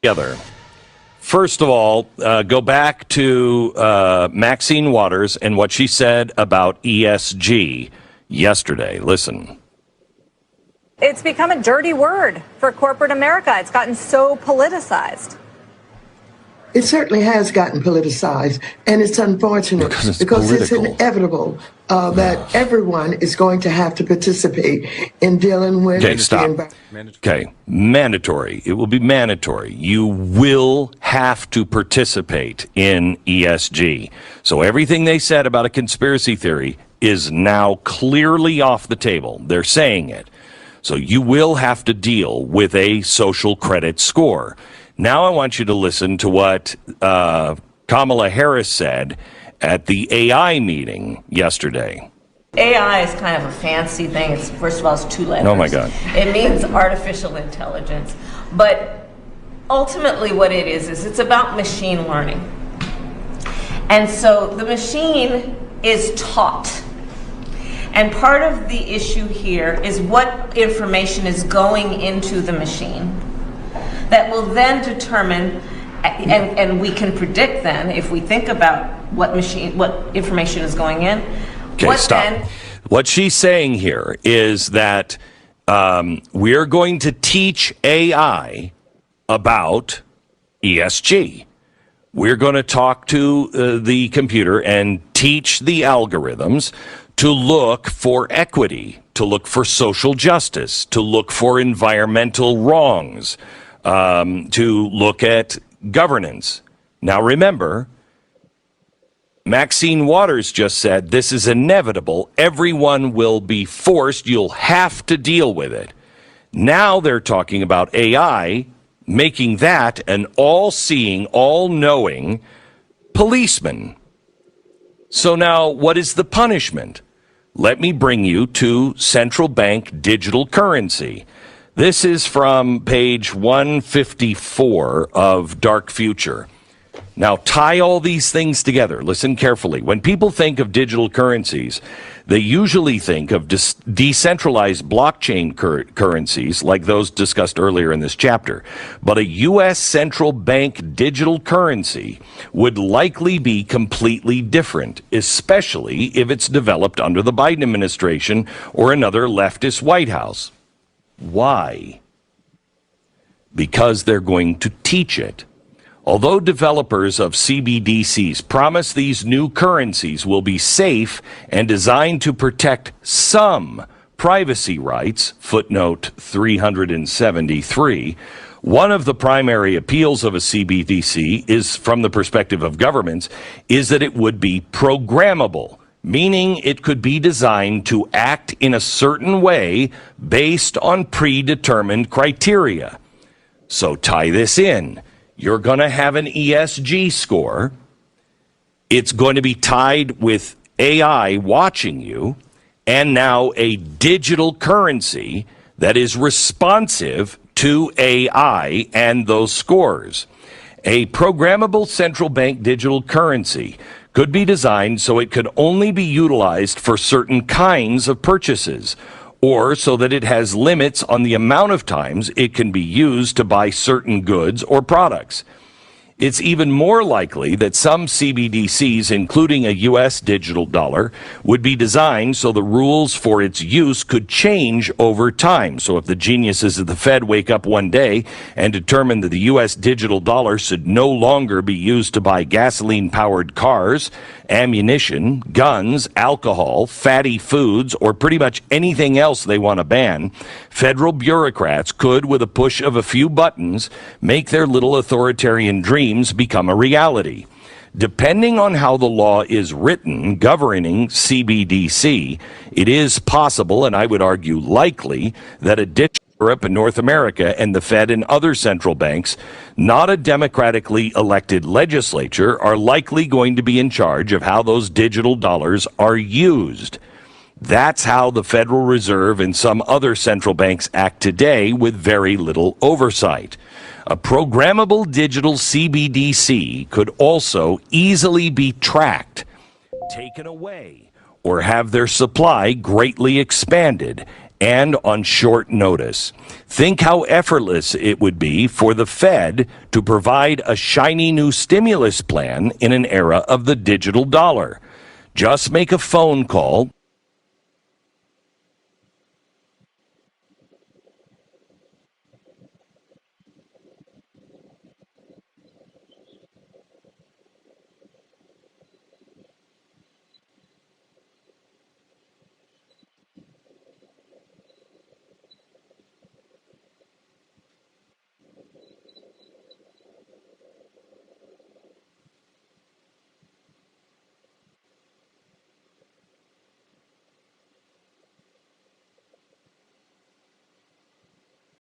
together. First of all, go back to Maxine Waters and what she said about ESG yesterday. Listen. It's become a dirty word for corporate America. It's gotten so politicized. It certainly has gotten politicized, and it's unfortunate because it's inevitable that everyone is going to have to participate in dealing with the environment. Okay, mandatory. It will be mandatory. You will have to participate in ESG. So everything they said about a conspiracy theory is now clearly off the table. They're saying it. So you will have to deal with a social credit score. Now I want you to listen to what Kamala Harris said at the AI meeting yesterday. AI is kind of a fancy thing. First of all, it's 2 letters. Oh, my God. It means artificial intelligence. But ultimately what it is it's about machine learning. And so the machine is taught. And part of the issue here is what information is going into the machine that will then determine, and we can predict then, if we think about what information is going in. Okay, stop. What she's saying here is that we're going to teach AI about ESG. We're going to talk to the computer and teach the algorithms to look for equity, to look for social justice, to look for environmental wrongs, to look at governance. Now remember, Maxine Waters just said this is inevitable. Everyone will be forced. You'll have to deal with it. Now they're talking about AI, making that an all-seeing, all-knowing policeman. So now what is the punishment? Let me bring you to central bank digital currency. This is from page 154 of Dark Future. Now, tie all these things together. Listen carefully. When people think of digital currencies, they usually think of decentralized blockchain currencies like those discussed earlier in this chapter. But a U.S. central bank digital currency would likely be completely different, especially if it's developed under the Biden administration or another leftist White House. Why? Because they're going to teach it. Although developers of CBDCs promise these new currencies will be safe and designed to protect some privacy rights, footnote 373, one of the primary appeals of a CBDC is, from the perspective of governments, is that it would be programmable, meaning it could be designed to act in a certain way based on predetermined criteria. So tie this in. You're going to have an ESG score. It's going to be tied with AI watching you, and now a digital currency that is responsive to AI and those scores. A programmable central bank digital currency could be designed so it could only be utilized for certain kinds of purchases, or so that it has limits on the amount of times it can be used to buy certain goods or products. It's even more likely that some CBDCs, including a U.S. digital dollar, would be designed so the rules for its use could change over time. So if the geniuses of the Fed wake up one day and determine that the U.S. digital dollar should no longer be used to buy gasoline-powered cars, ammunition, guns, alcohol, fatty foods, or pretty much anything else they want to ban, federal bureaucrats could, with a push of a few buttons, make their little authoritarian dreams become a reality. Depending on how the law is written governing CBDC, it is possible, and I would argue likely, that a ditch Europe and North America and the Fed and other central banks, not a democratically elected legislature, are likely going to be in charge of how those digital dollars are used. That's how the Federal Reserve and some other central banks act today with very little oversight. A programmable digital CBDC could also easily be tracked, taken away, or have their supply greatly expanded, and on short notice. Think how effortless it would be for the Fed to provide a shiny new stimulus plan in an era of the digital dollar. Just make a phone call